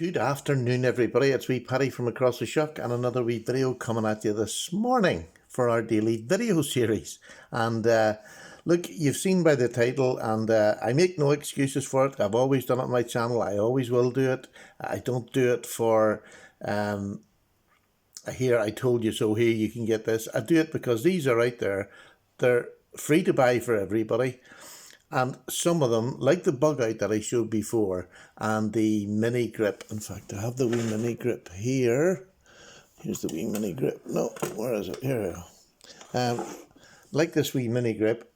Good afternoon, everybody. It's wee Paddy from across the shuck and another wee video coming at you this morning for our daily video series. And look, you've seen by the title, and I make no excuses for it. I've always done it on my channel. I always will do it. I don't do it for here I told you so, here you can get this. I do it because these are out there. They're free to buy for everybody. And some of them, like the bug out that I showed before, and the mini grip. In fact, I have the wee mini grip here. Here's the wee mini grip. No, where is it? Here we go. Like this wee mini grip,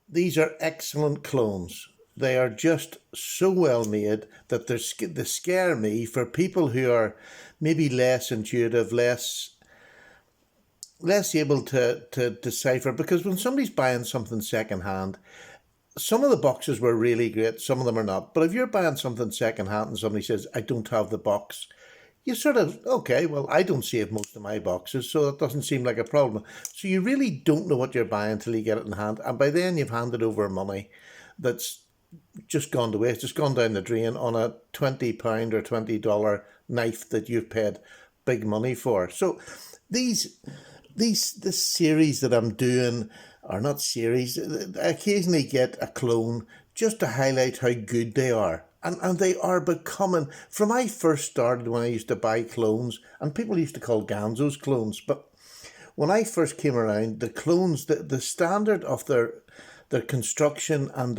these are excellent clones. They are just so well made that they scare me for people who are maybe less intuitive, less able to decipher, because when somebody's buying something second hand, some of the boxes were really great, some of them are not. But if you're buying something second hand and somebody says, I don't have the box, you sort of, okay, well, I don't save most of my boxes, so that doesn't seem like a problem. So you really don't know what you're buying until you get it in hand. And by then you've handed over money that's just gone to waste. It's gone down the drain on a £20 or $20 knife that you've paid big money for. So this series that I'm doing, or not series, I occasionally get a clone just to highlight how good they are. And they are becoming, from I first started when I used to buy clones, and people used to call Ganzo's clones, but when I first came around, the clones, the standard of their construction and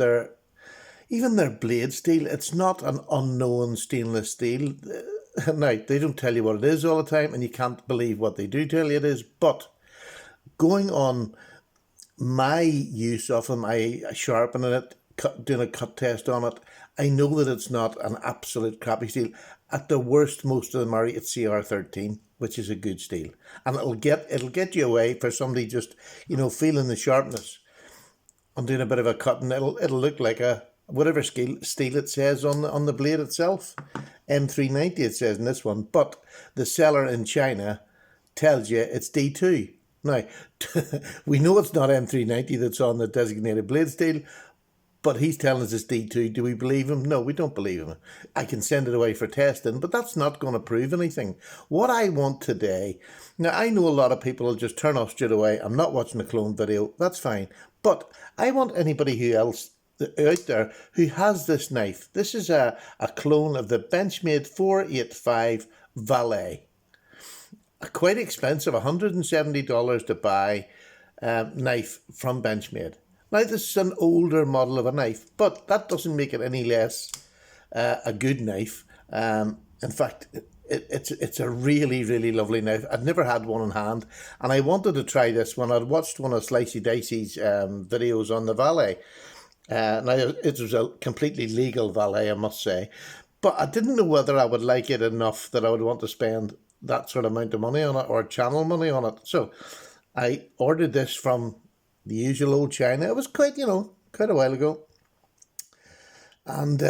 even their blade steel, it's not an unknown stainless steel. Now, they don't tell you what it is all the time, and you can't believe what they do tell you it is, but going on my use of them, I sharpening it, doing a cut test on it, I know that it's not an absolute crappy steel. At the worst, most of them are at CR13, which is a good steel. And it'll get you away for somebody just, feeling the sharpness and doing a bit of a cutting. It'll look like a whatever steel it says on the blade itself. M390 it says in this one, but the seller in China tells you it's D2. Now, we know it's not M390 that's on the designated blade steel, but he's telling us it's D2. Do we believe him? No, we don't believe him. I can send it away for testing, but that's not going to prove anything. What I want today, now I know a lot of people will just turn off straight away. I'm not watching a clone video. That's fine. But I want anybody who else out there who has this knife. This is a clone of the Benchmade 485 Valet. Quite expensive, $170 to buy knife from Benchmade. Now, this is an older model of a knife, but that doesn't make it any less a good knife. In fact, it's a really, really lovely knife. I'd never had one in hand, and I wanted to try this when I'd watched one of Slicey Dicey's videos on the Valet. Now, it was a completely legal Valet, I must say, but I didn't know whether I would like it enough that I would want to spend that sort of amount of money on it, or channel money on it. So I ordered this from the usual old China. It was quite a while ago. And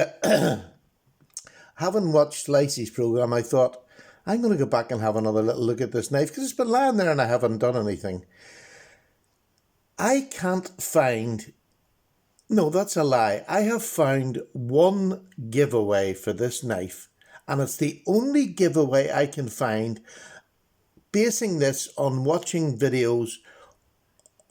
having watched Slicey's program, I thought, I'm going to go back and have another little look at this knife, because it's been lying there and I haven't done anything. I can't find... No, that's a lie. I have found one giveaway for this knife, and it's the only giveaway I can find basing this on watching videos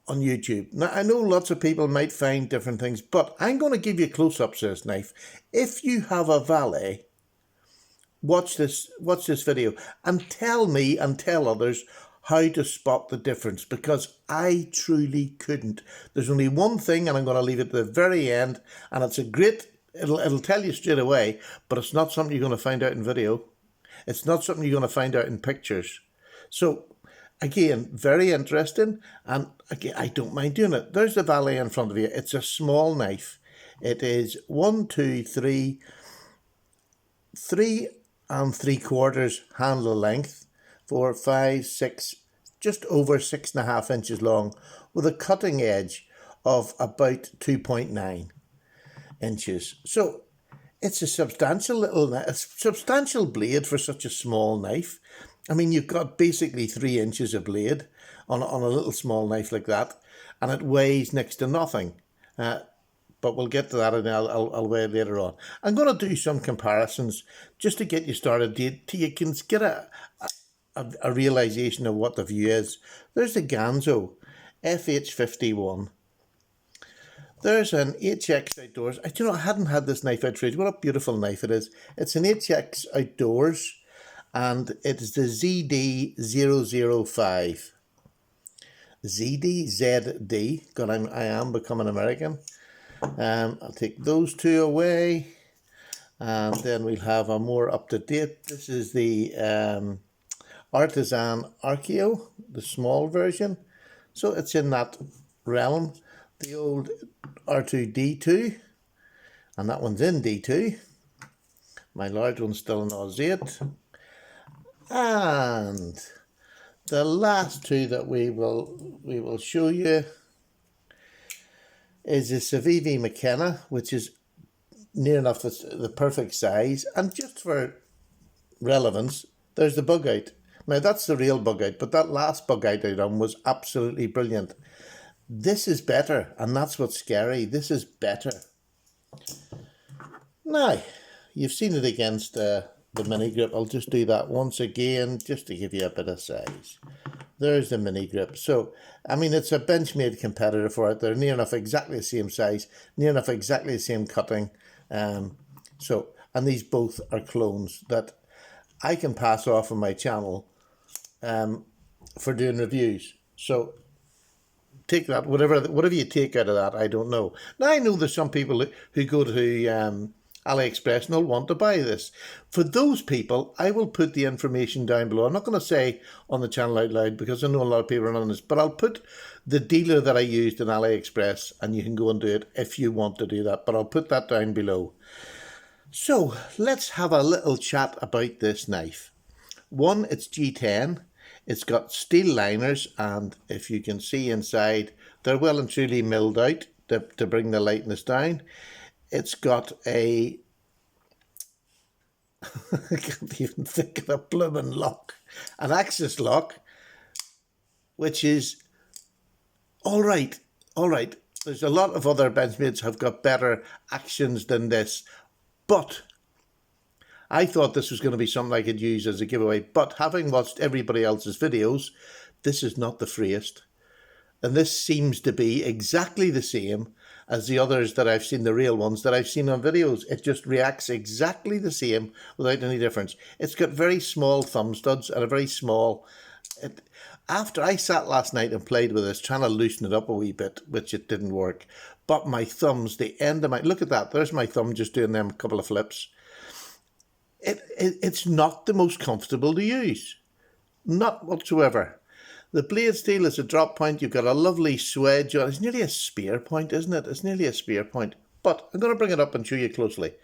on YouTube. Now, I know lots of people might find different things, but I'm going to give you close-ups of this knife. If you have a Valet, watch this video and tell me and tell others how to spot the difference, because I truly couldn't. There's only one thing, and I'm going to leave it at the very end, and it's a great, it'll tell you straight away, but it's not something you're going to find out in video. It's not something you're going to find out in pictures. So, again, very interesting, and again, I don't mind doing it. There's the Valet in front of you. It's a small knife. It is 3 3¾ handle length, 4, 5, 6, just over 6.5 inches long, with a cutting edge of about 2.9 inches. So it's a substantial blade for such a small knife. I mean, you've got basically 3 inches of blade on a little small knife like that, and it weighs next to nothing. but we'll get to that and I'll weigh it later on. I'm going to do some comparisons just to get you started, till you can get a realization of what the view is. There's the Ganzo FH51. There's an HX Outdoors. I hadn't had this knife out for ages. What a beautiful knife it is. It's an HX Outdoors, and it's the ZD005. ZD, because I am becoming American. I'll take those two away, and then we'll have a more up-to-date. This is the Artisan Archeo, the small version. So it's in that realm. The old R2D2, and that one's in D2. My large one's still in Oz 8. And the last two that we will show you is the Civivi McKenna, which is near enough the perfect size. And just for relevance, there's the bug out. Now that's the real bug out, but that last bug out I done was absolutely brilliant. This is better, and that's what's scary. This is better. Now, you've seen it against the mini grip. I'll just do that once again, just to give you a bit of size. There's the mini grip. So, I mean, it's a Benchmade competitor for it. They're near enough exactly the same size, near enough exactly the same cutting. And these both are clones that I can pass off on my channel for doing reviews. So, take that, whatever you take out of that, I don't know. Now, I know there's some people who go to AliExpress and they'll want to buy this. For those people, I will put the information down below. I'm not going to say on the channel out loud because I know a lot of people are on this, but I'll put the dealer that I used in AliExpress, and you can go and do it if you want to do that, but I'll put that down below. So let's have a little chat about this knife. One, it's G10. It's got steel liners, and if you can see inside, they're well and truly milled out to bring the lightness down. It's got a, I can't even think of a blooming lock, an axis lock, which is all right. There's a lot of other Benchmades have got better actions than this, but I thought this was going to be something I could use as a giveaway, but having watched everybody else's videos, this is not the freest. And this seems to be exactly the same as the others that I've seen, the real ones that I've seen on videos. It just reacts exactly the same without any difference. It's got very small thumb studs and a very small... After I sat last night and played with this, trying to loosen it up a wee bit, which it didn't work, but my thumbs, the end of my... Look at that, there's my thumb just doing them couple of flips. It's not the most comfortable to use. Not whatsoever. The blade steel is a drop point. You've got a lovely swedge on. It's nearly a spear point, isn't it? It's nearly a spear point. But I'm going to bring it up and show you closely.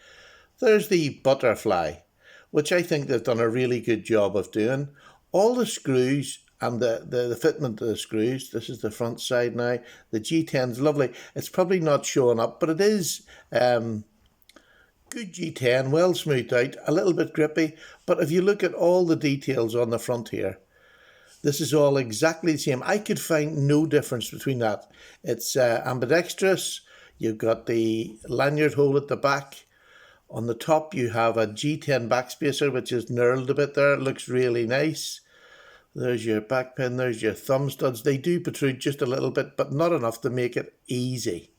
There's the butterfly, which I think they've done a really good job of doing. All the screws and the fitment of the screws. This is the front side now. The G10 is lovely. It's probably not showing up, but it is... good G10, well smoothed out, a little bit grippy, but if you look at all the details on the front here, this is all exactly the same. I could find no difference between that. It's ambidextrous. You've got the lanyard hole at the back. On the top you have a G10 backspacer, which is knurled a bit there. It looks really nice. There's your back pin, there's your thumb studs. They do protrude just a little bit, but not enough to make it easy.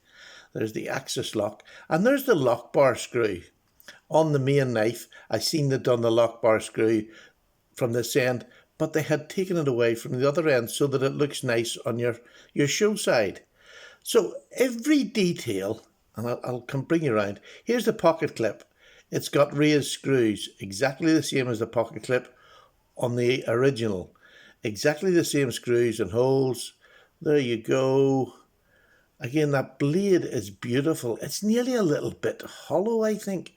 There's the axis lock, and there's the lock bar screw. On the main knife, I seen they'd done the lock bar screw from this end, but they had taken it away from the other end so that it looks nice on your show side. So every detail, and I'll come bring you around. Here's the pocket clip. It's got raised screws, exactly the same as the pocket clip on the original. Exactly the same screws and holes. There you go. Again, that blade is beautiful. It's nearly a little bit hollow, I think.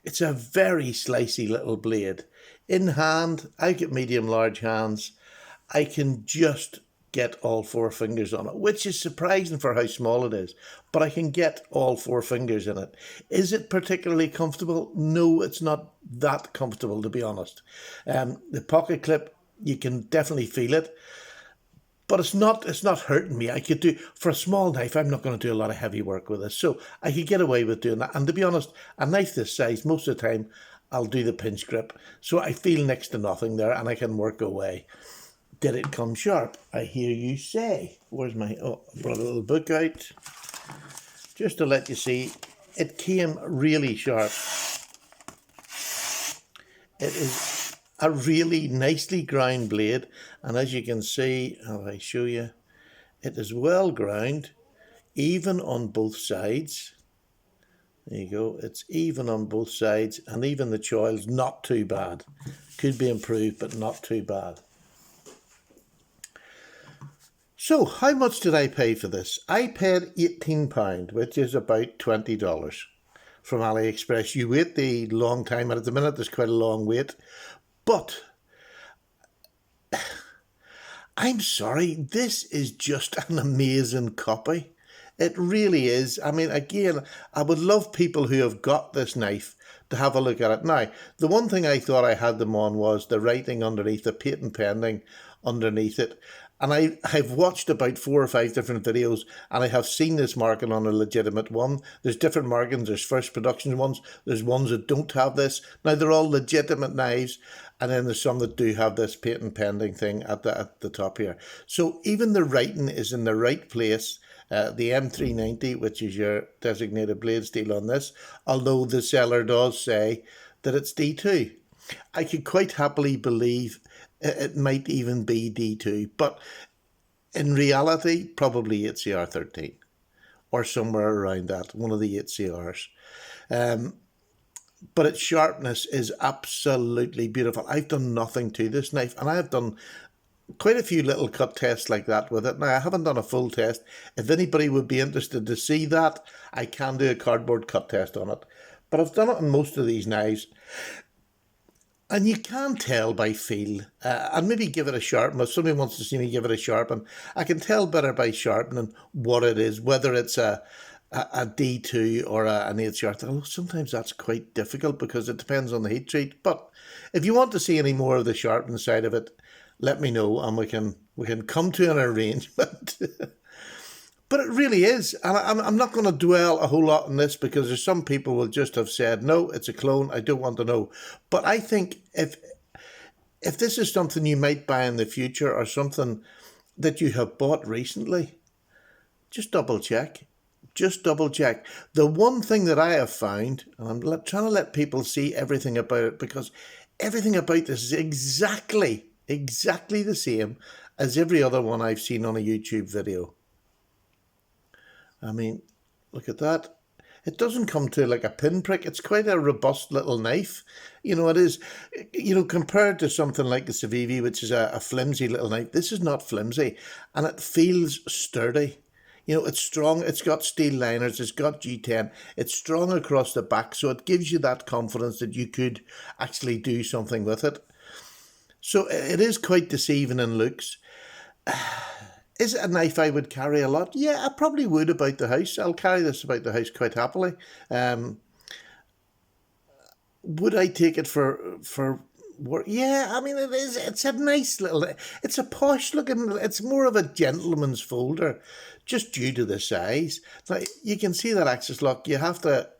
It's a very slicey little blade. In hand, I get medium large hands. I can just get all four fingers on it, which is surprising for how small it is. But I can get all four fingers in it. Is it particularly comfortable? No, it's not that comfortable, to be honest. The pocket clip, you can definitely feel it. but it's not hurting me. I could do, for a small knife, I'm not going to do a lot of heavy work with this. So I could get away with doing that. And to be honest, a knife this size, most of the time, I'll do the pinch grip. So I feel next to nothing there and I can work away. Did it come sharp? I hear you say. Where's my, oh, I brought a little book out. Just to let you see, it came really sharp. It is a really nicely ground blade. And as you can see, how I show you, it is well ground, even on both sides. There you go. It's even on both sides. And even the choil's not too bad. Could be improved, but not too bad. So, how much did I pay for this? I paid £18, which is about $20 from AliExpress. You wait the long time, and at the minute there's quite a long wait. But I'm sorry, this is just an amazing copy. It really is. I mean, again, I would love people who have got this knife to have a look at it. Now, the one thing I thought I had them on was the writing underneath, the patent pending underneath it. And I've watched about 4 or 5 different videos, and I have seen this marking on a legitimate one. There's different markings. There's first production ones. There's ones that don't have this. Now, they're all legitimate knives, and then there's some that do have this patent pending thing at the top here. So even the writing is in the right place. The M390, which is your designated blade steel on this, although the seller does say that it's D2. I could quite happily believe it might even be D2, but in reality, probably it's CR13 or somewhere around that, one of the 8CRs. But its sharpness is absolutely beautiful. I've done nothing to this knife, and I have done quite a few little cut tests like that with it. Now, I haven't done a full test. If anybody would be interested to see that, I can do a cardboard cut test on it. But I've done it on most of these knives. And you can tell by feel, and maybe give it a sharpen. If somebody wants to see me give it a sharpen, I can tell better by sharpening what it is, whether it's a D2 or an 8CR. Although sometimes that's quite difficult because it depends on the heat treat. But if you want to see any more of the sharpened side of it, let me know and we can come to an arrangement. But it really is. And I'm not going to dwell a whole lot on this because there's some people will just have said, no, it's a clone. I don't want to know. But I think if this is something you might buy in the future or something that you have bought recently, just double check. Just double check. The one thing that I have found, and I'm trying to let people see everything about it because everything about this is exactly the same as every other one I've seen on a YouTube video. I mean, look at that. It doesn't come to like a pinprick. It's quite a robust little knife. You know, it is, you know, compared to something like the Civivi, which is a flimsy little knife. This is not flimsy and it feels sturdy. You know, it's strong. It's got steel liners. It's got G10. It's strong across the back. So it gives you that confidence that you could actually do something with it. So it is quite deceiving in looks. Is it a knife I would carry a lot? Yeah, I probably would about the house. I'll carry this about the house quite happily. Would I take it for work? Yeah, I mean, it is. It's a nice little, it's a posh looking, it's more of a gentleman's folder, just due to the size. Now, you can see that axis lock. You have to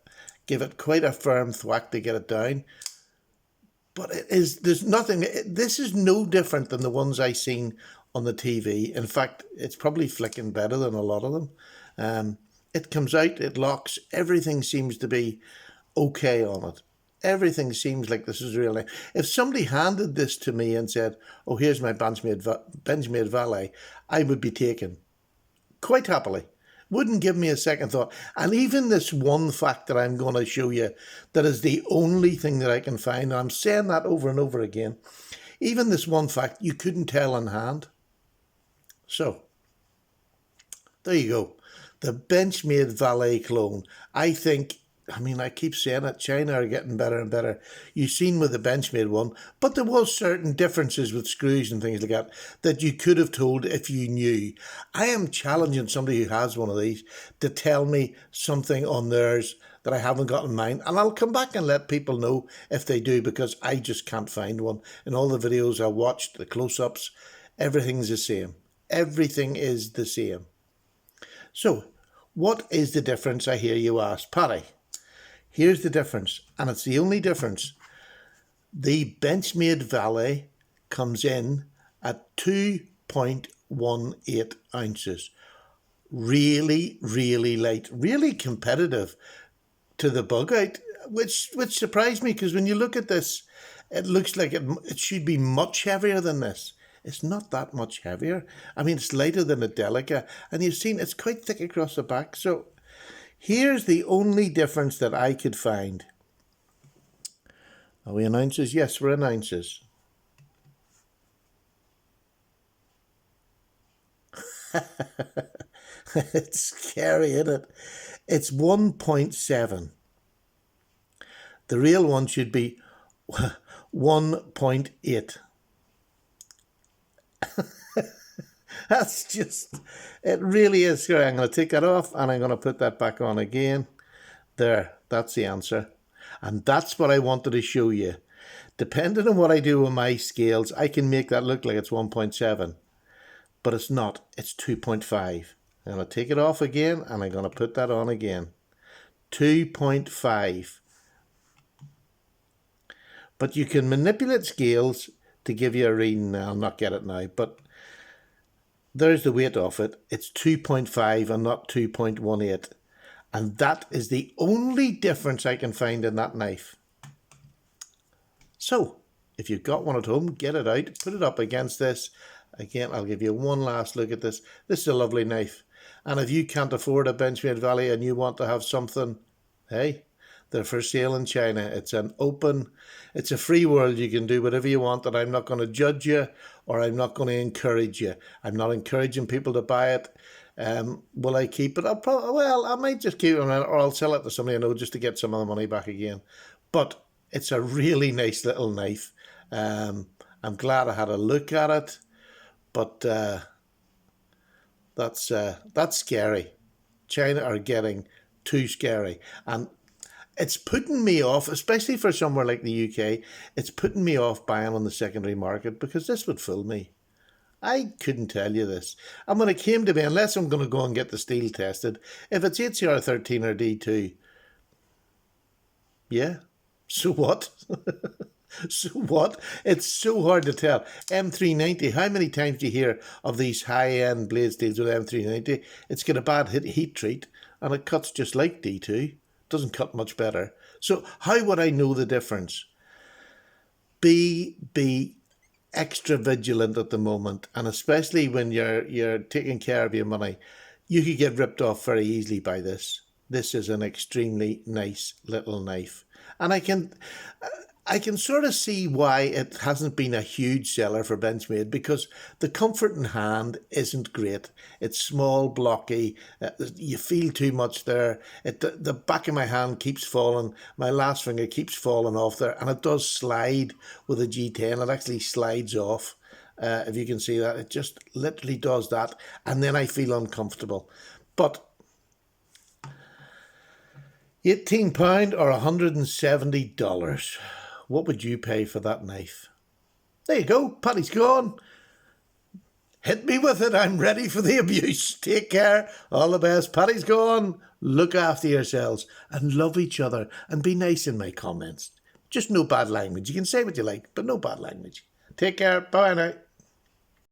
give it quite a firm thwack to get it down. But it is, there's nothing, this is no different than the ones I seen on the TV. In fact, it's probably flicking better than a lot of them. It comes out, it locks, everything seems to be okay on it. Everything seems like this is real. If somebody handed this to me and said, oh, here's my Benchmade valet, I would be taken quite happily. Wouldn't give me a second thought. And even this one fact that I'm going to show you, that is the only thing that I can find, and I'm saying that over and over again, even this one fact, you couldn't tell in hand. So, there you go. The Benchmade valet clone. I think, I mean, I keep saying it, China are getting better and better. You've seen with the Benchmade one, but there was certain differences with screws and things like that that you could have told if you knew. I am challenging somebody who has one of these to tell me something on theirs that I haven't got in mind, and I'll come back and let people know if they do, because I just can't find one. In all the videos I watched, the close-ups, everything's the same. Everything is the same. So, what is the difference, I hear you ask? Paddy, here's the difference, and it's the only difference. The Benchmade valet comes in at 2.18 ounces. Really, really light, really competitive to the bug out, which surprised me, because when you look at this, it looks like it should be much heavier than this. It's not that much heavier. I mean, it's lighter than a Delica, and you've seen it's quite thick across the back. So here's the only difference that I could find. Are we in ounces? Yes, we're in ounces. It's scary, isn't it? It's 1.7. The real one should be 1.8. That's just, it really is scary. I'm going to take that off and I'm going to put that back on again. There, that's the answer. And that's what I wanted to show you. Depending on what I do with my scales, I can make that look like it's 1.7. But it's not. It's 2.5. I'm going to take it off again and I'm going to put that on again. 2.5. But you can manipulate scales to give you a reading. I'll not get it now, but there's the weight of it. It's 2.5 and not 2.18. And that is the only difference I can find in that knife. So, if you've got one at home, get it out, put it up against this. Again, I'll give you one last look at this. This is a lovely knife. And if you can't afford a Benchmade valet and you want to have something, hey, they're for sale in China. It's an open, it's a free world. You can do whatever you want, and I'm not going to judge you or I'm not going to encourage you. I'm not encouraging people to buy it. Will I keep it? I might just keep it, or I'll sell it to somebody I know just to get some of the money back again. But it's a really nice little knife. I'm glad I had a look at it, but that's scary. China are getting too scary, and it's putting me off, especially for somewhere like the UK. It's putting me off buying on the secondary market because this would fool me. I couldn't tell you this. And when it came to me, unless I'm going to go and get the steel tested, if it's HCR13 or D2, yeah, so what? So what? It's so hard to tell. M390, how many times do you hear of these high-end blade steels with M390? It's got a bad heat treat and it cuts just like D2. Doesn't cut much better. So how would I know the difference? Be extra vigilant at the moment, and especially when you're taking care of your money. You could get ripped off very easily by this. This is an extremely nice little knife, and I can sort of see why it hasn't been a huge seller for Benchmade, because the comfort in hand isn't great. It's small, blocky. You feel too much there. The back of my hand keeps falling. My last finger keeps falling off there, and it does slide with a G10. It actually slides off. If you can see that, it just literally does that, and then I feel uncomfortable. But £18 or $170. What would you pay for that knife? There you go. Paddy's gone. Hit me with it. I'm ready for the abuse. Take care. All the best. Paddy's gone. Look after yourselves and love each other and be nice in my comments. Just no bad language. You can say what you like, but no bad language. Take care. Bye now.